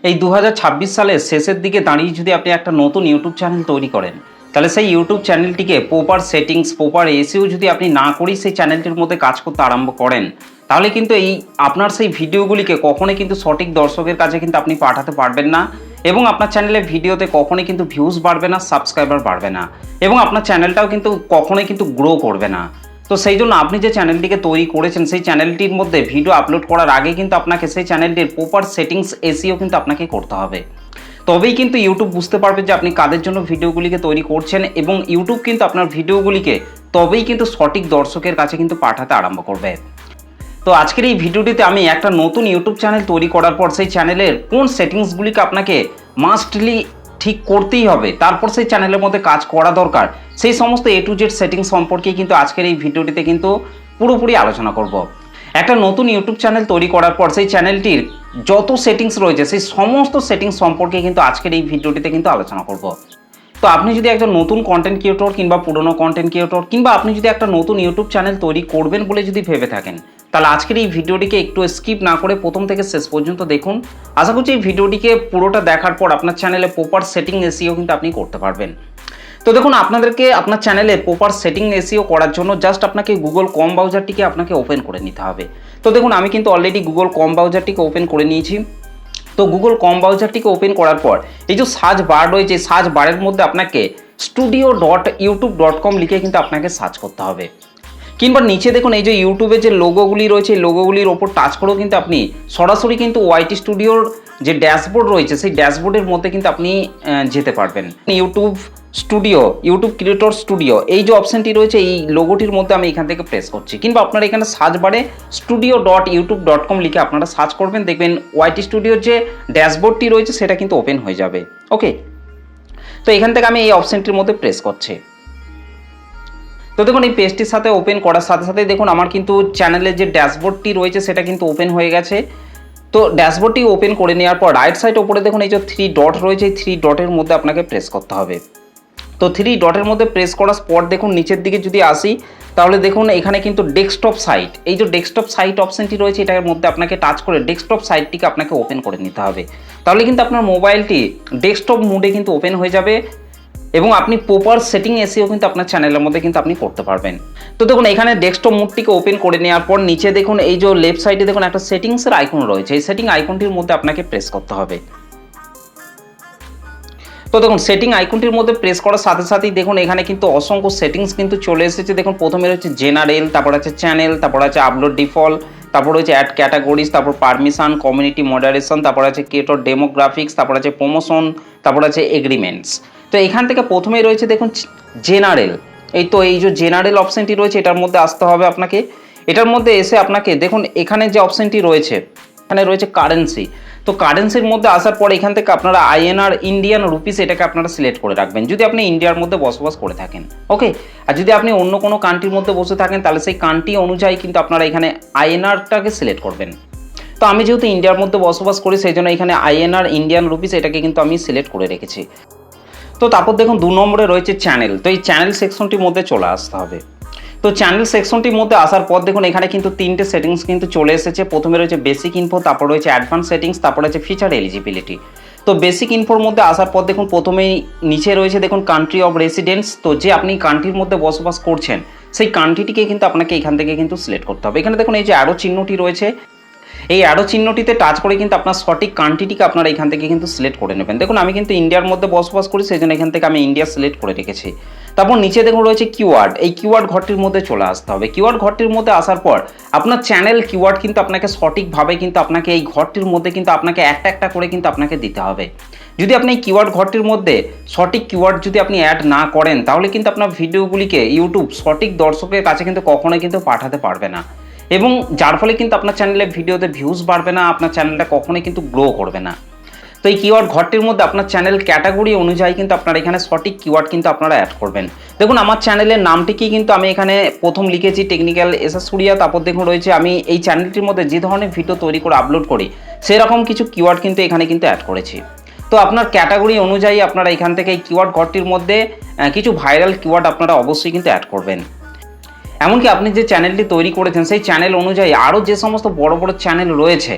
এই 2026 সালের শেষের দিকে দাঁড়িয়ে যদি আপনি একটা নতুন ইউটিউব চ্যানেল তৈরি করেন, তাহলে সেই ইউটিউব চ্যানেলটিকে প্রপার সেটিংস, প্রপার এসইও যদি আপনি না করেই সেই চ্যানেলটির মধ্যে কাজ করতে আরম্ভ করেন, তাহলে কিন্তু এই আপনার সেই ভিডিওগুলিকে কখনোই কিন্তু সঠিক দর্শকের কাছে কিন্তু আপনি পাঠাতে পারবেন না, এবং আপনার চ্যানেলের ভিডিওতে কখনোই কিন্তু ভিউজ বাড়বে না, সাবস্ক্রাইবার বাড়বে না, এবং আপনার চ্যানেলটাও কিন্তু কখনোই কিন্তু গ্রো করবে না। তো সেই জন্য আপনি যে চ্যানেলটিকে তৈরি করেছেন, সেই চ্যানেলটির মধ্যে ভিডিও আপলোড করার আগে কিন্তু আপনাকে সেই চ্যানেলটির প্রপার সেটিংস, এসইও কিন্তু আপনাকে করতে হবে। তবেই কিন্তু ইউটিউব বুঝতে পারবে যে আপনি কাদের জন্য ভিডিওগুলিকে তৈরি করছেন, এবং ইউটিউব কিন্তু আপনার ভিডিওগুলিকে তবেই কিন্তু সঠিক দর্শকের কাছে কিন্তু পাঠাতে আরম্ভ করবে। তো আজকের এই ভিডিওটিতে আমি একটা নতুন ইউটিউব চ্যানেল তৈরি করার পর সেই চ্যানেলের কোন সেটিংসগুলিকে আপনাকে মাস্টলি ঠিক করতেই হবে, তারপর সেই চ্যানেলের মধ্যে কাজ করা দরকার, সেই সমস্ত A to Z সেটিংস সম্পর্কে কিন্তু আজকের এই ভিডিওটিতে কিন্তু পুরোপুরি আলোচনা করব। একটা নতুন ইউটিউব চ্যানেল তৈরি করার পর সেই চ্যানেলটির যত সেটিংস রয়েছে সেই সমস্ত সেটিংস সম্পর্কে কিন্তু আজকের এই ভিডিওটিতে কিন্তু আলোচনা করব। তো আপনি যদি একজন নতুন কন্টেন্ট ক্রিয়েটর কিংবা পুরনো কন্টেন্ট ক্রিয়েটর, কিংবা আপনি যদি একটা নতুন ইউটিউব চ্যানেল তৈরি করবেন বলে যদি ভেবে থাকেন, তাহলে আজকের এই ভিডিওটিকে একটু স্কিপ না করে প্রথম থেকে শেষ পর্যন্ত দেখুন। আশা করছি এই ভিডিওটিকে পুরোটা দেখার পর আপনার চ্যানেলে প্রপার সেটিং এসইও কিন্তু আপনি করতে পারবেন। তো দেখুন, আপনাদেরকে আপনার চ্যানেলে প্রপার সেটিং এসইও করার জন্য জাস্ট আপনাকে গুগল ক্রোম ব্রাউজারটিকে আপনাকে ওপেন করে নিতে হবে। তো দেখুন, আমি কিন্তু অলরেডি গুগল ক্রোম ব্রাউজারটিকে ওপেন করে নিয়েছি। তো গুগল ক্রোম ব্রাউজারটিকে ওপেন করার পর এই যে সার্চ বার রয়েছে, সার্চ বারের মধ্যে আপনাকে studio.youtube.com লিখে কিন্তু আপনাকে সার্চ করতে হবে। কিংবা নিচে দেখুন এই যে ইউটিউবের যে লোগোগুলি রয়েছে, এই লোগোগুলির ওপর টাচ করেও কিন্তু আপনি সরাসরি কিন্তু ওয়াইটি স্টুডিওর যে ড্যাশবোর্ড রয়েছে সেই ড্যাশবোর্ডের মধ্যে কিন্তু আপনি যেতে পারবেন। YouTube studio, YouTube creator studio, এই যে অপশানটি রয়েছে এই লোগোটির মধ্যে আমি এখান থেকে প্রেস করছি। কিংবা আপনারা এখানে সার্চ বারে studio.youtube.com লিখে আপনারা সার্চ করবেন, দেখবেন ওয়াইটি স্টুডিওর যে ড্যাশবোর্ডটি রয়েছে সেটা কিন্তু ওপেন হয়ে যাবে। ওকে, তো এখান থেকে আমি এই অপশানটির মধ্যে প্রেস করছি। তো দেখুন, এই পেজটির সাথে ওপেন করার সাথে সাথে দেখুন আমার কিন্তু চ্যানেলের যে ড্যাশবোর্ডটি রয়েছে সেটা কিন্তু ওপেন হয়ে গেছে। তো ড্যাশবোর্ডটি ওপেন করে নেওয়ার পর রাইট সাইড ওপরে দেখুন এই যে 3 ডট রয়েছে, এই 3 ডটের মধ্যে আপনাকে প্রেস করতে হবে। তো 3 ডটের মধ্যে প্রেস করার পর দেখুন নিচের দিকে যদি আসি, তাহলে দেখুন এখানে কিন্তু ডেস্কটপ সাইট, এই যে ডেস্কটপ সাইট অপশানটি রয়েছে এটার মধ্যে আপনাকে টাচ করে ডেস্কটপ সাইটটিকে আপনাকে ওপেন করে নিতে হবে। তাহলে কিন্তু আপনার মোবাইলটি ডেস্কটপ মোডে কিন্তু ওপেন হয়ে যাবে, এবং আপনি প্রপার সেটিং এসেও কিন্তু আপনার চ্যানেলের মধ্যে কিন্তু আপনি করতে পারবেন। তো দেখুন এখানে ডেস্কটপ মোডটিকে ওপেন করে নেওয়ার পর নিচে দেখুন এই যে লেফট সাইডে দেখুন একটা সেটিংসের আইকন রয়েছে, এই সেটিং আইকনটির মধ্যে আপনাকে প্রেস করতে হবে। তো দেখুন সেটিং আইকনটির মধ্যে প্রেস করার সাথে সাথেই দেখুন এখানে কিন্তু অসংখ্য সেটিংস কিন্তু চলে এসেছে। দেখুন প্রথমে রয়েছে জেনারেল, তারপর আছে চ্যানেল, তারপর আছে আপলোড ডিফল্ট, তারপর রয়েছে অ্যাড ক্যাটাগরিজ, তারপর পারমিশন, কমিউনিটি মডারেশন, তারপর আছে ক্রিয়েটর ডেমোগ্রাফিক্স, তারপর আছে প্রমোশন, তারপর আছে এগ্রিমেন্টস। তো এখান থেকে প্রথমেই রয়েছে দেখুন জেনারেল, এই যে জেনারেল অপশানটি রয়েছে এটার মধ্যে আসতে হবে আপনাকে। এটার মধ্যে এসে আপনাকে দেখুন এখানে যে অপশানটি রয়েছে, এখানে রয়েছে কারেন্সি। তো কারেন্সির মধ্যে আসার পর এখান থেকে আপনারা INR ইন্ডিয়ান রুপিস এটাকে আপনারা সিলেক্ট করে রাখবেন যদি আপনি ইন্ডিয়ার মধ্যে বসবাস করে থাকেন। ওকে, আর যদি আপনি অন্য কোনো কান্ট্রির মধ্যে বসে থাকেন তাহলে সেই কান্ট্রি অনুযায়ী কিন্তু আপনারা এখানে INRটাকে সিলেক্ট করবেন। তো আমি যেহেতু ইন্ডিয়ার মধ্যে বসবাস করি সেই জন্য এখানে INR ইন্ডিয়ান রুপিস এটাকে কিন্তু আমি সিলেক্ট করে রেখেছি। তো তারপর দেখুন 2 নম্বরে রয়েছে চ্যানেল। তো এই চ্যানেল সেকশনটির মধ্যে চলে আসতে হবে। তো চ্যানেল সেকশনটির মধ্যে আসার পর দেখুন এখানে কিন্তু 3টে সেটিংস কিন্তু চলে এসেছে। প্রথমে রয়েছে বেসিক ইনফো, তারপর রয়েছে অ্যাডভান্স সেটিংস, তারপর আছে ফিচার এলিজিবিলিটি। তো বেসিক ইনফোর মধ্যে আসার পর দেখুন প্রথমেই নিচে রয়েছে দেখুন কান্ট্রি অফ রেসিডেন্স। তো যে আপনি কান্ট্রির মধ্যে বসবাস করছেন সেই কান্ট্রিটিকে কিন্তু আপনাকে এখান থেকে কিন্তু সিলেক্ট করতে হবে। এখানে দেখুন এই যে অ্যারো চিহ্নটি রয়েছে, এই অ্যারো চিহ্নটিতে টাচ করে কিন্তু আপনার সঠিক কান্ট্রিটিকে আপনারা এখান থেকে কিন্তু সিলেক্ট করে নেবেন। দেখুন আমি কিন্তু ইন্ডিয়ার মধ্যে বসবাস করি সেই জন্য এখান থেকে আমি ইন্ডিয়া সিলেক্ট করে রেখেছি। তারপর নিচে দেখুন রয়েছে কিওয়ার্ড, এই কিওয়ার্ড ঘরটির মধ্যে চলে আসতে হবে। কিওয়ার্ড ঘরটির মধ্যে আসার পর আপনার চ্যানেল কিওয়ার্ড কিন্তু আপনাকে সঠিকভাবে কিন্তু আপনাকে এই ঘরটির মধ্যে কিন্তু আপনাকে একটা একটা করে কিন্তু আপনাকে দিতে হবে। যদি আপনি এই কিওয়ার্ড ঘরটির মধ্যে সঠিক কিওয়ার্ড যদি আপনি অ্যাড না করেন তাহলে কিন্তু আপনার ভিডিওগুলিকে ইউটিউব সঠিক দর্শকের কাছে কিন্তু কখনোই কিন্তু পাঠাতে পারবে না, এবং যার ফলে কিন্তু আপনার চ্যানেলে ভিডিওতে ভিউজ বাড়বে না, আপনার চ্যানেলটা কখনোই কিন্তু গ্রো করবে না। তো এই কিওয়ার্ড ঘরটির মধ্যে আপনার চ্যানেল ক্যাটাগরি অনুযায়ী কিন্তু আপনারা এখানে সঠিক কিওয়ার্ড কিন্তু আপনারা অ্যাড করবেন। দেখুন আমার চ্যানেলের নামটিকেই কিন্তু আমি এখানে প্রথম লিখেছি টেকনিক্যাল এসএস সুরিয়া। তারপর দেখুন রয়েছে আমি এই চ্যানেলটির মধ্যে যে ধরনের ভিডিও তৈরি করে আপলোড করি সেরকম কিছু কিওয়ার্ড কিন্তু এখানে কিন্তু অ্যাড করেছি। তো আপনার ক্যাটাগরি অনুযায়ী আপনারা এখান থেকে এই কিওয়ার্ড ঘরটির মধ্যে কিছু ভাইরাল কিওয়ার্ড আপনারা অবশ্যই কিন্তু অ্যাড করবেন। এমনকি আপনি যে চ্যানেলটি তৈরি করেছেন সেই চ্যানেল অনুযায়ী আরও যে সমস্ত বড় বড় চ্যানেল রয়েছে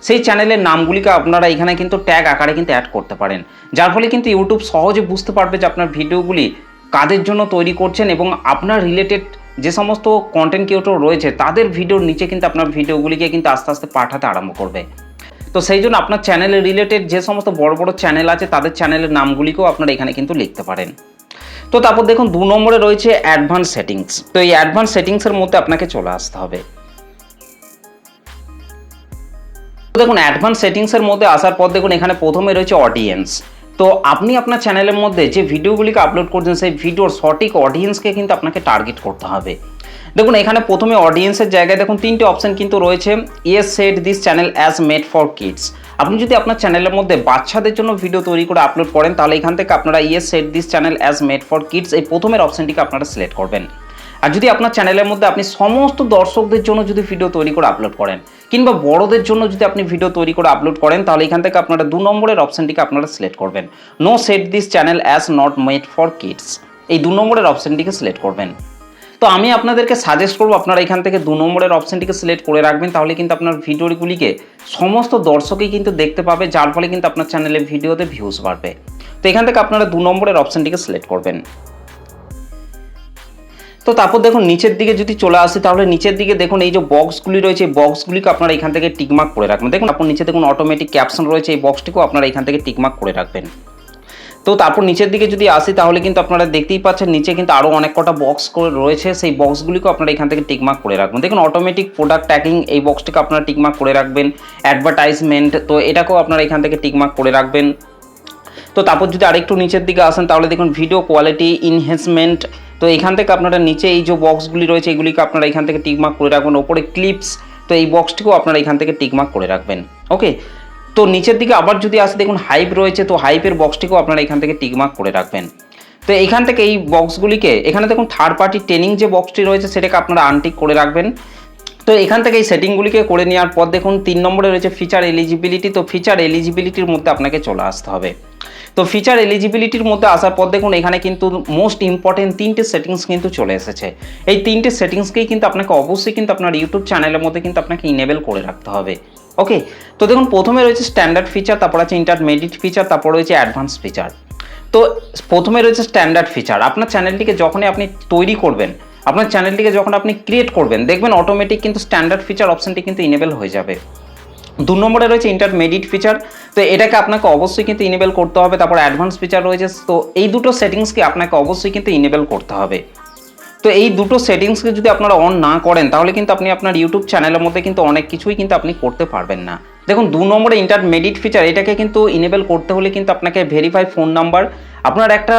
সেই চ্যানেলের নামগুলিকে আপনারা এখানে কিন্তু ট্যাগ আকারে কিন্তু অ্যাড করতে পারেন, যার ফলে কিন্তু ইউটিউব সহজে বুঝতে পারবে যে আপনার ভিডিওগুলি কাদের জন্য তৈরি করছেন এবং আপনার রিলেটেড যে সমস্ত কন্টেন্ট ক্রিয়েটর রয়েছে তাদের ভিডিওর নিচে কিন্তু আপনার ভিডিওগুলিকে কিন্তু আস্তে আস্তে পাঠাতে আরম্ভ করবে। তো সেই জন্য আপনার চ্যানেলের রিলেটেড যে সমস্ত বড় বড় চ্যানেল আছে তাদের চ্যানেলের নামগুলিকেও আপনারা এখানে কিন্তু লিখতে পারেন। তো তারপর দেখুন 2 নম্বরে রয়েছে অ্যাডভান্স সেটিংস। তো এই অ্যাডভান্স সেটিংসের মধ্যে আপনাকে চলে আসতে হবে। দেখুন অ্যাডভান্স সেটিংসের মধ্যে আসার পর দেখুন এখানে প্রথমে রয়েছে অডিয়েন্স। তো আপনি আপনার চ্যানেলের মধ্যে যে ভিডিওগুলিকে আপলোড করছেন সেই ভিডিওর সঠিক অডিয়েন্সকে কিন্তু আপনাকে টার্গেট করতে হবে। দেখুন এখানে প্রথমে অডিয়েন্সের জায়গায় দেখুন 3টে অপশন কিন্তু রয়েছে। Yes set this channel as made for kids. আপনি যদি আপনার চ্যানেলের মধ্যে বাচ্চাদের জন্য ভিডিও তৈরি করে আপলোড করেন তাহলে এখান থেকে আপনারা yes set this channel as made for kids এই প্রথমের অপশনটিকে আপনারা সিলেক্ট করবেন। আর যদি আপনার চ্যানেলের মধ্যে আপনি সমস্ত দর্শকদের জন্য যদি ভিডিও তৈরি করে আপলোড করেন কিংবা বড়দের জন্য যদি আপনি ভিডিও তৈরি করে আপলোড করেন তাহলে এখান থেকে আপনারা 2 নম্বরের অপশনটিকে আপনারা সিলেক্ট করবেন। No set this channel as not made for kids, এই 2 নম্বরের অপশনটিকে সিলেক্ট করবেন। তো আমি আপনাদেরকে সাজেস্ট করবো আপনারা এখান থেকে 2 নম্বরের অপশনটিকে সিলেক্ট করে রাখবেন, তাহলে কিন্তু আপনার ভিডিওগুলিকে সমস্ত দর্শকই কিন্তু দেখতে পাবে, যার ফলে কিন্তু আপনার চ্যানেলে ভিডিওতে ভিউজ বাড়বে। তো এখান থেকে আপনারা 2 নম্বরের অপশনটিকে সিলেক্ট করবেন। তো তারপর দেখুন নিচের দিকে যদি চলে আসি তাহলে নিচের দিকে দেখুন এই যে বক্সগুলি রয়েছে এই বক্সগুলিকে আপনারা এখান থেকে টিকমার্ক করে রাখবেন। দেখুন আপনার নিচে দেখুন অটোমেটিক ক্যাপশন রয়েছে, এই বক্সটিকেও আপনারা এখান থেকে টিকমার্ক করে রাখবেন। তো তারপর নিচের দিকে যদি আসি তাহলে কিন্তু আপনারা দেখতেই পাচ্ছেন নিচে কিন্তু আরও অনেক কটা বক্স করে রয়েছে, সেই বক্সগুলিকেও আপনারা এখান থেকে টিকমার্ক করে রাখবেন। দেখুন অটোমেটিক প্রোডাক্ট ট্যাগিং এই বক্সটিকে আপনারা টিকমার্ক করে রাখবেন। অ্যাডভার্টাইজমেন্ট তো এটাকেও আপনারা এখান থেকে টিকমার্ক করে রাখবেন। তো তারপর যদি আরেকটু নিচের দিকে আসেন তাহলে দেখুন ভিডিও কোয়ালিটি ইনহ্যান্সমেন্ট, তো এখান থেকে আপনারা নিচে এই যে বক্সগুলি রয়েছে এগুলিকে আপনারা এখান থেকে টিকমার্ক করে রাখবেন। ওপরে ক্লিপস, তো এই বক্সটিকেও আপনারা এখান থেকে টিকমার্ক করে রাখবেন। ওকে, তো নিচের দিকে আবার যদি আসে দেখুন হাইপ রয়েছে, তো হাইপের বক্সটিকেও আপনারা এখান থেকে টিকমার্ক করে রাখবেন। তো এইখান থেকে এই বক্সগুলিকে এখানে দেখুন থার্ড পার্টি ট্রেনিং যে বক্সটি রয়েছে সেটাকে আপনারা আনটিক করে রাখবেন। তো এখান থেকে এই সেটিংগুলিকে করে নেওয়ার পর দেখুন 3 নম্বরে রয়েছে ফিচার এলিজিবিলিটি। তো ফিচার এলিজিবিলিটির মধ্যে আপনাকে চলে আসতে হবে। তো ফিচার এলিজিবিলিটির মধ্যে আসার পর দেখুন এখানে কিন্তু মোস্ট ইম্পর্টেন্ট 3টে সেটিংস কিন্তু চলে এসেছে। এই 3টে সেটিংসকেই কিন্তু আপনাকে অবশ্যই কিন্তু আপনার ইউটিউব চ্যানেলের মধ্যে কিন্তু আপনাকে ইনেবল করে রাখতে হবে। ওকে, তো দেখুন প্রথমে রয়েছে স্ট্যান্ডার্ড ফিচার, তারপর আছে ইন্টারমিডিয়েট ফিচার, তারপর রয়েছে অ্যাডভান্স ফিচার। তো প্রথমে রয়েছে স্ট্যান্ডার্ড ফিচার। আপনার চ্যানেলটিকে যখনই আপনি তৈরি করবেন, আপনার চ্যানেলটিকে যখন আপনি ক্রিয়েট করবেন দেখবেন অটোমেটিক কিন্তু স্ট্যান্ডার্ড ফিচার অপশনটি কিন্তু ইনেবল হয়ে যাবে। 2 নম্বরে রয়েছে ইন্টারমিডিয়েট ফিচার, তো এটাকে আপনাকে অবশ্যই কিন্তু ইনেবল করতে হবে। তারপর অ্যাডভান্স ফিচার রয়েছে, তো এই দুটো সেটিংসকে আপনাকে অবশ্যই কিন্তু ইনেবল করতে হবে। তো এই দুটো সেটিংসকে যদি আপনারা অন না করেন তাহলে কিন্তু আপনি আপনার ইউটিউব চ্যানেলের মধ্যে কিন্তু অনেক কিছুই কিন্তু আপনি করতে পারবেন না। দেখুন 2 নম্বরে ইন্টারমিডিয়েট ফিচার, এটাকে কিন্তু ইনেবল করতে হলে কিন্তু আপনাকে ভেরিফাই ফোন নাম্বার, আপনার একটা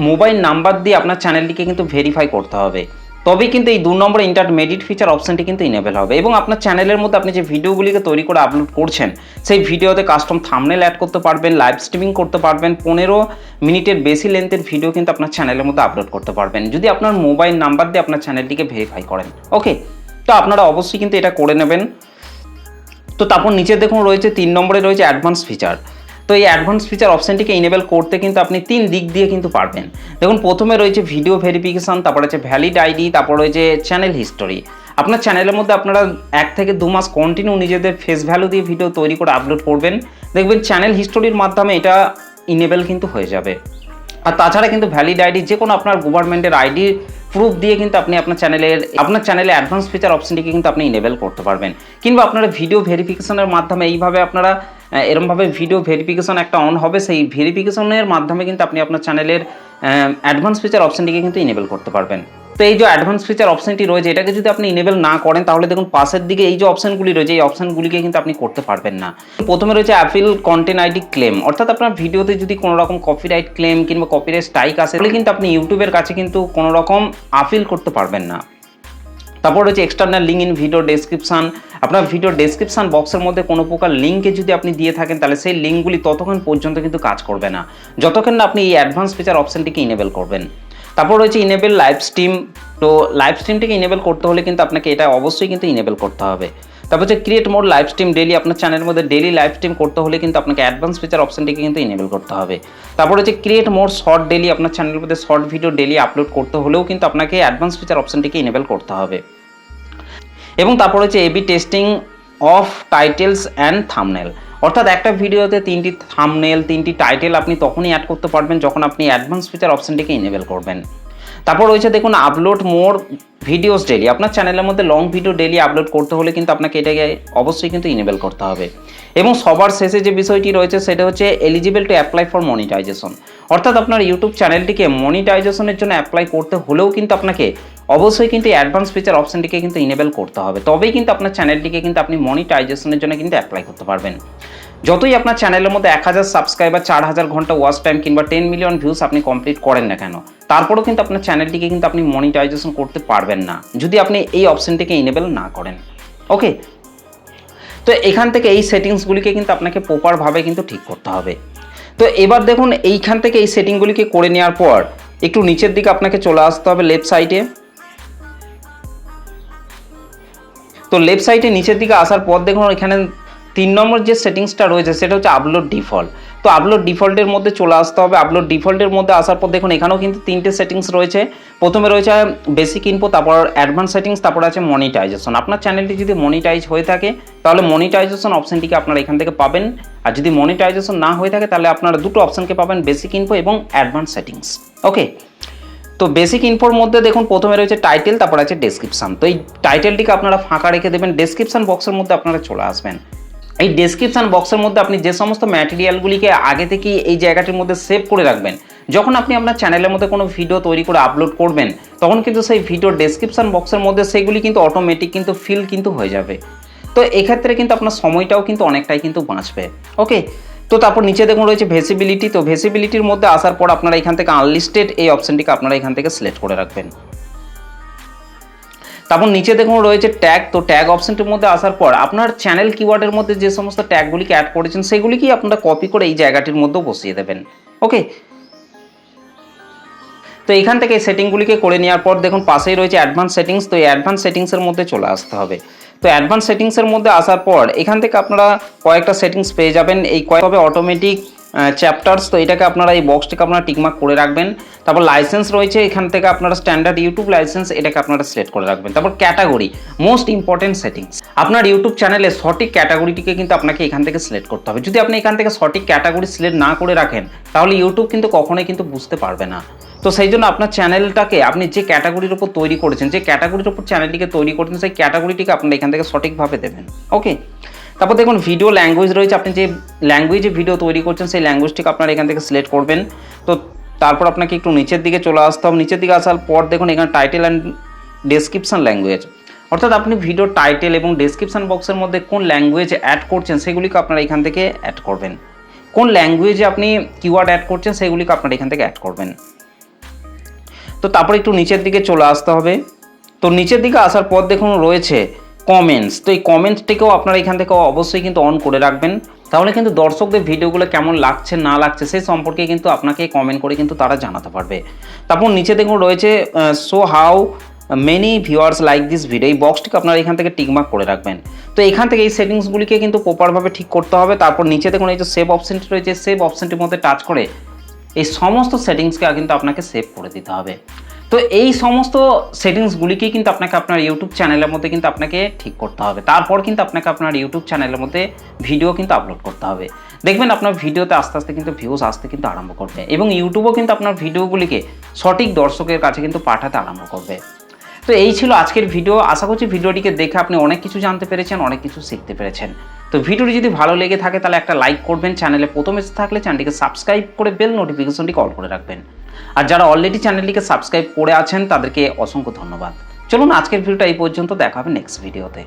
মোবাইল নাম্বার দিয়ে আপনার চ্যানেলটিকে কিন্তু ভেরিফাই করতে হবে, তবেই কিন্তু এই 2 নম্বরে ইন্টারমিডিয়েট ফিচার অপশনটি কিন্তু ইনেবল হবে। এবং আপনার চ্যানেলের মধ্যে আপনি যে ভিডিওগুলিকে তৈরি করে আপলোড করছেন সেই ভিডিওতে কাস্টম থাম্বনেল অ্যাড করতে পারবেন, লাইভ স্ট্রিমিং করতে পারবেন, 15 মিনিটের বেশি লেন্থের ভিডিও কিন্তু আপনার চ্যানেলের মধ্যে আপলোড করতে পারবেন যদি আপনার মোবাইল নাম্বার দিয়ে আপনার চ্যানেলটিকে ভেরিফাই করেন। ওকে, তো আপনারা অবশ্যই কিন্তু এটা করে নেবেন। তো তারপর নিচে দেখুন রয়েছে 3 নম্বরে রয়েছে অ্যাডভান্স ফিচার। তো এই অ্যাডভান্স ফিচার অপশনটিকে ইনেবল করতে কিন্তু আপনি 3 দিক দিয়ে কিন্তু পারবেন। দেখুন প্রথমে রয়েছে ভিডিও ভেরিফিকেশন, তারপর আছে ভ্যালিড আইডি, তারপর রয়েছে চ্যানেল হিস্টোরি। আপনার চ্যানেলের মধ্যে আপনারা 1 থেকে 2 মাস কন্টিনিউ নিজেদের ফেস ভ্যালু দিয়ে ভিডিও তৈরি করে আপলোড করবেন, দেখবেন চ্যানেল হিস্টোরির মাধ্যমে এটা ইনেবল কিন্তু হয়ে যাবে। আর তাছাড়া কিন্তু ভ্যালিড আইডি যে কোনো আপনার গভর্নমেন্টের আইডি প্রুফ দিয়ে কিন্তু আপনি আপনার চ্যানেলে অ্যাডভান্স ফিচার অপশনটিকে কিন্তু আপনি ইনেবল করতে পারবেন। কিংবা আপনারা ভিডিও ভেরিফিকেশনের মাধ্যমে এইভাবে আপনারা এরমভাবে ভিডিও ভেরিফিকেশন একটা অন হবে, সেই ভেরিফিকেশনের মাধ্যমে কিন্তু আপনি আপনার চ্যানেলের অ্যাডভান্স ফিচার অপশনটিকে কিন্তু ইনেবল করতে পারবেন। তো এই যে অ্যাডভান্স ফিচার অপশনটি রয়েছে এটাকে যদি আপনি ইনেবল না করেন তাহলে দেখুন পাশের দিকে এই যে অপশনগুলি রয়েছে এই অপশনগুলিকে কিন্তু আপনি করতে পারবেন না। প্রথমে রয়েছে অ্যাপিল কন্টেন্ট আইডি ক্লেম, অর্থাৎ আপনার ভিডিওতে যদি কোনো রকম কপিরাইট ক্লেম কিংবা কপিরাইট স্ট্রাইক আসে তাহলে কিন্তু আপনি ইউটিউবের কাছে কিন্তু কোনো রকম আপিল করতে পারবেন না। তারপর রয়েছে external link in video description, আপনার ভিডিও ডেসক্রিপশন বক্সের মধ্যে কোনো প্রকার লিঙ্কে যদি আপনি দিয়ে থাকেন তাহলে সেই লিঙ্কগুলি ততক্ষণ পর্যন্ত কিন্তু কাজ করবে না যতক্ষণ না আপনি এই অ্যাডভান্স ফিচার অপশনটিকে ইনেবল করবেন। তারপর রয়েছে ইনেবল লাইভ স্ট্রিম, তো লাইভ স্ট্রিমটিকে ইনেবল করতে হলে কিন্তু আপনাকে এটা অবশ্যই কিন্তু ইনেবল করতে হবে। তারপর হচ্ছে create mode live stream daily, আপনার চ্যানেলের মধ্যে ডেইলি লাইভ স্ট্রিম করতে হলে কিন্তু আপনাকে অ্যাডভান্স ফিচার অপশনটিকে কিন্তু ইনেবল করতে হবে। তারপর হচ্ছে ক্রিয়েট মোড শর্ট ডেইলি, আপনার চ্যানেলের মধ্যে শর্ট ভিডিও ডেইলি আপলোড করতে হলেও কিন্তু আপনাকে অ্যাডভান্স ফিচার অপশনটিকে ইনেবল করতে হবে। এবং তারপর হচ্ছে A B testing of titles and thumbnail, অর্থাৎ একটা ভিডিওতে 3টি থাম্বনেল 3টি টাইটেল আপনি তখনই অ্যাড করতে পারবেন যখন আপনি অ্যাডভান্স ফিচার অপশনটিকে ইনেবল করবেন। তারপর রয়েছে দেখুন আপলোড মোর ভিডিওস ডেলি, আপনার চ্যানেলের মধ্যে লং ভিডিও ডেলি আপলোড করতে হলে কিন্তু আপনাকে এটাকে অবশ্যই কিন্তু ইনেবল করতে হবে। এবং সবার শেষে যে বিষয়টি রয়েছে সেটা হচ্ছে eligible to apply for monetisation, অর্থাৎ আপনার ইউটিউব চ্যানেলটিকে মনিটাইজেশনের জন্য অ্যাপ্লাই করতে হলেও কিন্তু আপনাকে অবশ্যই কিন্তু অ্যাডভান্স ফিচার অপশনটিকে কিন্তু ইনেবল করতে হবে, তবেই কিন্তু আপনার চ্যানেলটিকে কিন্তু আপনি মনিটাইজেশনের জন্য কিন্তু অ্যাপ্লাই করতে পারবেন। যতই আপনার চ্যানেলের মধ্যে 1000 সাবস্ক্রাইবার 4000 ঘন্টা ওয়াচ টাইম কিংবা 10 মিলিয়ন ভিউস আপনি কমপ্লিট করেন না কেন, তারপরেও কিন্তু আপনার চ্যানেলটিকে কিন্তু আপনি মনিটাইজেশন করতে পারবেন না যদি আপনি এই অপশনটিকে ইনেবল না করেন। ওকে, তো এখান থেকে এই সেটিংসগুলিকে কিন্তু আপনাকে প্রপারভাবে কিন্তু ঠিক করতে হবে। তো এবার দেখুন এইখান থেকে এই সেটিংগুলিকে করে নেওয়ার পর একটু নিচের দিকে আপনাকে চলে আসতে হবে লেফট সাইডে। তো লেফট সাইডে নিচের দিকে আসার পর দেখুন এখানে 3 নম্বর যে সেটিংসটা রয়েছে সেটা হচ্ছে আপলোড ডিফল্ট। তো আপলোড ডিফল্টের মধ্যে চলে আসতে হবে। আপলোড ডিফল্টের মধ্যে আসার পর দেখুন এখানেও কিন্তু 3টে সেটিংস রয়েছে। প্রথমে রয়েছে বেসিক ইনফো, তারপর অ্যাডভান্স সেটিংস, তারপর আছে মনিটাইজেশন। আপনার চ্যানেলটি যদি মনিটাইজ হয়ে থাকে তাহলে মনিটাইজেশন অপশনটিকে আপনারা এখান থেকে পাবেন, আর যদি মনিটাইজেশন না হয়ে থাকে তাহলে আপনারা দুটো অপশনকে পাবেন, বেসিক ইনফো এবং অ্যাডভান্স সেটিংস। ওকে, তো বেসিক ইনফোর মধ্যে দেখুন প্রথমে রয়েছে টাইটেল, তারপর আছে ডেসক্রিপশন। তো এই টাইটেলটিকে আপনারা ফাঁকা রেখে দেবেন, ডেসক্রিপশন বক্সের মধ্যে আপনারা চলে আসবেন। এই ডেসক্রিপশন বক্সের মধ্যে আপনি যে সমস্ত ম্যাটেরিয়ালগুলিকে আগে থেকে এই জায়গাটির মধ্যে সেভ করে রাখবেন, যখন আপনি আপনার চ্যানেলের মধ্যে কোনো ভিডিও তৈরি করে আপলোড করবেন তখন কিন্তু সেই ভিডিও ডেসক্রিপশন বক্সের মধ্যে সেগুলি কিন্তু অটোমেটিক কিন্তু ফিল কিন্তু হয়ে যাবে। তো এক্ষেত্রে কিন্তু আপনার সময়টাও কিন্তু অনেকটাই কিন্তু বাঁচবে। ওকে, তো তারপর নিচে দেখুন রয়েছে ভেসিবিলিটি। তো ভেসিবিলিটির মধ্যে আসার পর আপনারা এখান থেকে আনলিস্টেড এই অপশনটিকে আপনারা এখান থেকে সিলেক্ট করে রাখবেন। তারপর নিচে দেখুন রয়েছে ট্যাগ। তো ট্যাগ অপশনটির মধ্যে আসার পর আপনার চ্যানেল কিওয়ার্ডের মধ্যে যে সমস্ত ট্যাগগুলিকে অ্যাড করেছেন সেগুলিকেই আপনারা কপি করে এই জায়গাটির মধ্যেও বসিয়ে দেবেন। ওকে, তো এখান থেকে সেটিংগুলিকে করে নেওয়ার পর দেখুন পাশেই রয়েছে অ্যাডভান্স সেটিংস। তো এই অ্যাডভান্স সেটিংসের মধ্যে চলে আসতে হবে। তো অ্যাডভান্স সেটিংসের মধ্যে আসার পর এখান থেকে আপনারা কয়েকটা সেটিংস পেয়ে যাবেন। এই কয়েকভাবে অটোমেটিক চ্যাপ্টার্স, তো এটাকে আপনারা এই বক্সটিকে আপনারা টিকমার্ক করে রাখবেন। তারপর লাইসেন্স রয়েছে, এখান থেকে আপনারা স্ট্যান্ডার্ড ইউটিউব লাইসেন্স এটাকে আপনারা সিলেক্ট করে রাখবেন। তারপর ক্যাটাগরি, মোস্ট ইম্পর্টেন্ট সেটিংস, আপনার ইউটিউব চ্যানেলে সঠিক ক্যাটাগরিটিকে কিন্তু আপনাকে এখান থেকে সিলেক্ট করতে হবে। যদি আপনি এখান থেকে সঠিক ক্যাটাগরি সিলেক্ট না করে রাখেন তাহলে ইউটিউব কিন্তু কখনোই কিন্তু বুঝতে পারবে না। তো সেই জন্য আপনার চ্যানেলটাকে আপনি যে ক্যাটাগরির উপর তৈরি করেছেন, যে ক্যাটাগরির উপর চ্যানেলটিকে তৈরি করেছেন, সেই ক্যাটাগরিটিকে আপনারা এখান থেকে সঠিকভাবে দেবেন। ওকে, তারপর দেখুন ভিডিও ল্যাঙ্গুয়েজ রয়েছে, আপনি যে ল্যাঙ্গুয়েজে ভিডিও তৈরি করছেন সেই ল্যাঙ্গুয়েজটিকে আপনারা এখান থেকে সিলেক্ট করবেন। তো তারপর আপনাকে একটু নিচের দিকে চলে আসতে হবে। নিচের দিকে আসার পর দেখুন এখানে টাইটেল অ্যান্ড ডেসক্রিপশন ল্যাঙ্গুয়েজ, অর্থাৎ আপনি ভিডিও টাইটেল এবং ডেসক্রিপশন বক্সের মধ্যে কোন ল্যাঙ্গুয়েজ অ্যাড করছেন সেগুলিকে আপনারা এখান থেকে অ্যাড করবেন। কোন ল্যাঙ্গুয়েজে আপনি কিওয়ার্ড অ্যাড করছেন সেগুলিকে আপনারা এখান থেকে অ্যাড করবেন। তো তারপর একটু নিচের দিকে চলে আসতে হবে। তো নিচের দিকে আসার পর দেখুন রয়েছে কমেন্টস। তো এই কমেন্টসটিকেও আপনারা এখান থেকে অবশ্যই কিন্তু অন করে রাখবেন, তাহলে কিন্তু দর্শকদের ভিডিওগুলো কেমন লাগছে না লাগছে সেই সম্পর্কে কিন্তু আপনাকে কমেন্ট করে কিন্তু তারা জানাতে পারবে। তারপর নিচে দেখুন রয়েছে show how many viewers like this video, এই বক্সটিকে আপনারা এখান থেকে টিকমার্ক করে রাখবেন। তো এখান থেকে এই সেটিংসগুলিকে কিন্তু প্রপারভাবে ঠিক করতে হবে। তারপর নিচে দেখুন এই যে সেভ অপশনটি রয়েছে, সেভ অপশনটির মধ্যে টাচ করে এই সমস্ত সেটিংসকে কিন্তু আপনাকে সেভ করে দিতে হবে। তো এই সমস্ত সেটিংসগুলিকেই কিন্তু আপনাকে আপনার ইউটিউব চ্যানেলের মধ্যে কিন্তু আপনাকে ঠিক করতে হবে। তারপর কিন্তু আপনাকে আপনার ইউটিউব চ্যানেলের মধ্যে ভিডিও কিন্তু আপলোড করতে হবে। দেখবেন আপনার ভিডিওতে আস্তে আস্তে কিন্তু ভিউজ আসতে কিন্তু আরম্ভ করবে এবং ইউটিউবও কিন্তু আপনার ভিডিওগুলিকে সঠিক দর্শকের কাছে কিন্তু পাঠাতে আরম্ভ করবে। তো এই ছিল আজকের ভিডিও। আশা করছি ভিডিওটিকে দেখে আপনি অনেক কিছু জানতে পেরেছেন, অনেক কিছু শিখতে পেরেছেন। তো ভিডিওটি যদি ভালো লেগে থাকে তাহলে একটা লাইক করবেন, চ্যানেলে প্রথম এসে থাকলে চ্যানেলটিকে সাবস্ক্রাইব করে বেল নোটিফিকেশনটি অল করে রাখবেন। আর যারা অলরেডি চ্যানেলটিকে সাবস্ক্রাইব করে আছেন তাদেরকে অসংখ্য ধন্যবাদ। চলুন আজকের ভিডিওটা এই পর্যন্ত, দেখা হবে নেক্সট ভিডিওতে।